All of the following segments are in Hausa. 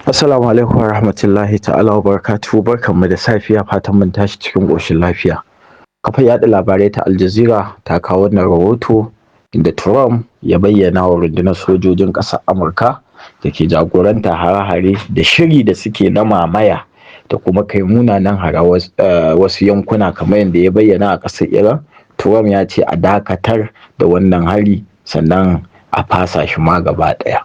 Assalamu alaikum wa rahmatullahi ta'ala wa barakatuhu, barkanmu da safiya, fatan mun tashi cikin ƙoshin lafiya. Kafar yaɗa labarai ta Al Jazeera ta kawo wannan rahoto inda Trump ya bayyana wa rundunar sojojin ƙasar Amurka da ke jagoranta hare-hare da shiri da suke na mamaya da kuma kai munanan wasu yankuna kamar yadda ya bayyana a ƙasar Iran. Trump ya ce a dakatar da wannan hari sannan a fasa shi ma gaba ɗaya.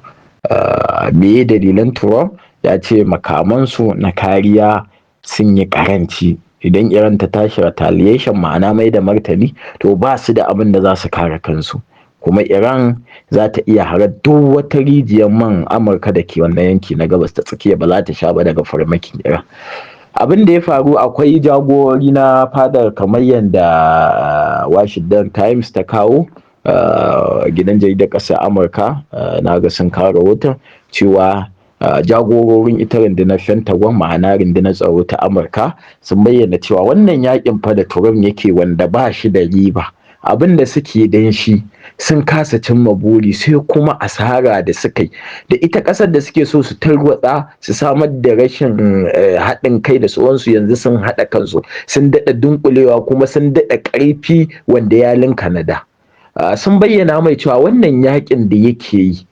Me dalilan Trump? Ya ce makamansu na kariya sun yi karanci, idan Iran ta tashi retaliation ma'ana mai da martani to ba su da abin da za su kare kansu, kuma Iran za ta iya harar duk wata rijiyar man Amurka da ke wannan yanki na gabas ta tsakiya ba za ta sha ba daga farmakin Iran. Abin da ya faru, akwai jagorori na fadar kamar yadda Washington Times ta kawo, gidan jaridar ƙasar Amurka na ga sun kawo rahoton cewa jagororin ita rundunar Pentagon ma'ana rundunar tsaro ta Amurka sun bayyana cewa wannan yakin fa da Trump yake wanda ba shi da riba, abin da suke dan shi sun kasa cimma buri, sai kuma asara da suka yi da ita ƙasar da suke so su tarwatsa su samar da rashin haɗin kai da sauransu, yanzu sun haɗa kansu sun daɗa dunkulewa kuma sun daɗa ƙarfi wanda ya linka na da. Sun bayyana mai cewa wannan yakin da yake yi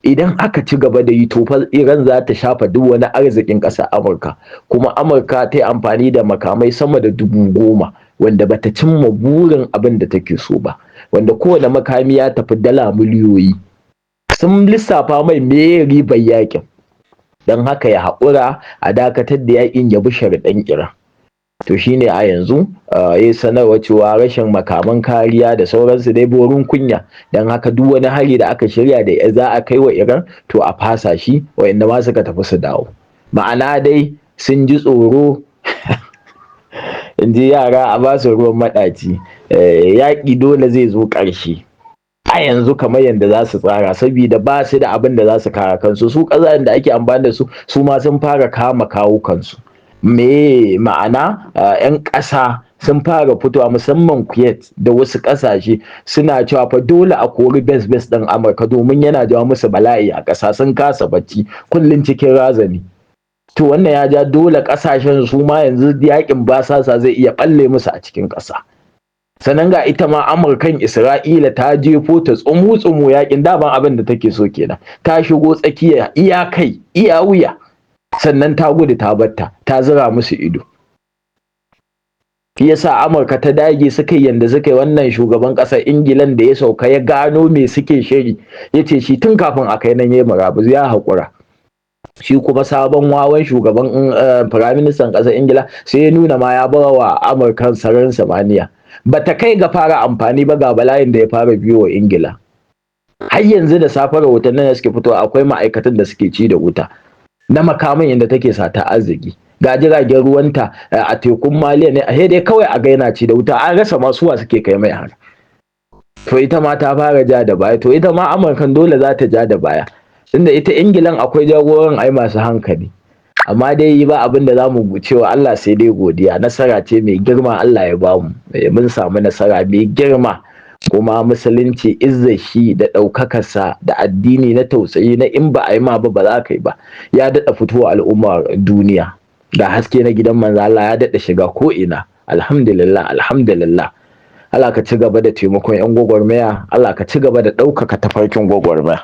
idan aka ci gaba da yi to fa Iran za ta shafa duk wani arzikin ƙasar Amurka, kuma Amurka ta yi amfani da makamai sama da 10,000 wanda bata cimma burin abin da take so ba, wanda kowane makami ya tafi dala miliyoyi. Sun lissafa mai me ribar yakin, don haka ya haƙura a dakatar da yakin ya bi sharuɗan Iran. To shine a yanzu ya sanarwa cewa rashin makaman kariya da sauransu dai borin kunya, don haka duk wani hari da aka shirya da za a kai wa Iran to a fasa shi, wa'inda ma suka tafi su dawo. Ma'ana dai sun ji tsoro in ji yara a ba su ruwan maɗaci, yaƙi dole zai zo ƙarshe a yanzu kamar yadda za su tsara, saboda ba su da abin da za su kare kansu. Su ƙasashen da ake amfani da su ma sun fara kama kawo kansu. Me ma'ana 'yan ƙasa sun fara fitowa, musamman Kuwait da wasu ƙasashe suna cewa fa dole a kori bes ɗin Amurka domin yana jawo musu bala'i a ƙasa, sun kasa bacci kullum cikin razani. To wannan ya ja dole ƙasashen su ma yanzu yaƙin basasa zai iya ɓalle musu a cikin ƙasa. Sannan ga ita ma Amurkan Isra'ila ta jefo ta tsumu-tsumu yaƙin, daman abin da take so kenan, ta shigo tsakiya iya kai iya wuya, sannan ta gudu ta batta ta zira musu ido. Shi yasa Amurka ta dage suka yi yanda suka yi. Wannan shugaban ƙasar Ingilan da ya sauka ya gano me suke shiri, ya ce shi tun kafin a kai nan ya murabus ya haƙura. Shi kuma sabon wawan shugaban firaministan ƙasar Ingila sai ya nuna ma ya bawa wa Amurka sararin samaniya, bata kai ga fara amfani ba ga bala'in da ya fara biyo wa Ingila. Har yanzu da safe rahotannin da suke fitowa akwai ma'aikatan da suke ci da wuta na makamin inda take sata arziki, ga jiragen ruwanta a tekun Maliya ne a dai kawai a ga yana ci da wuta, an rasa masu wa suke kai mai har. To ita ma ta fara ja da baya, to ita ma Amurkan dole za ta ja da baya, tunda ita Ingilan akwai jagoran ai masu hankali. Amma dai ba abin da za mu cewa Allah sai dai godiya, nasara ce mai girma Allah ya bamu, mun samu nasara mai girma, kuma musulunci izzar shi da ɗaukakarsa da addini na tausayi na in ba a yi ma ba za ka yi ba, ya daɗa fitowa al'ummar duniya, ga haske na gidan manzo Allah ya daɗa shiga ko ina. Alhamdulillah, alhamdulillah. Allah ka ci gaba da taimakon 'yan gwagwarmaya, Allah ka ci gaba da ɗaukaka tafarkin gwagwarmaya.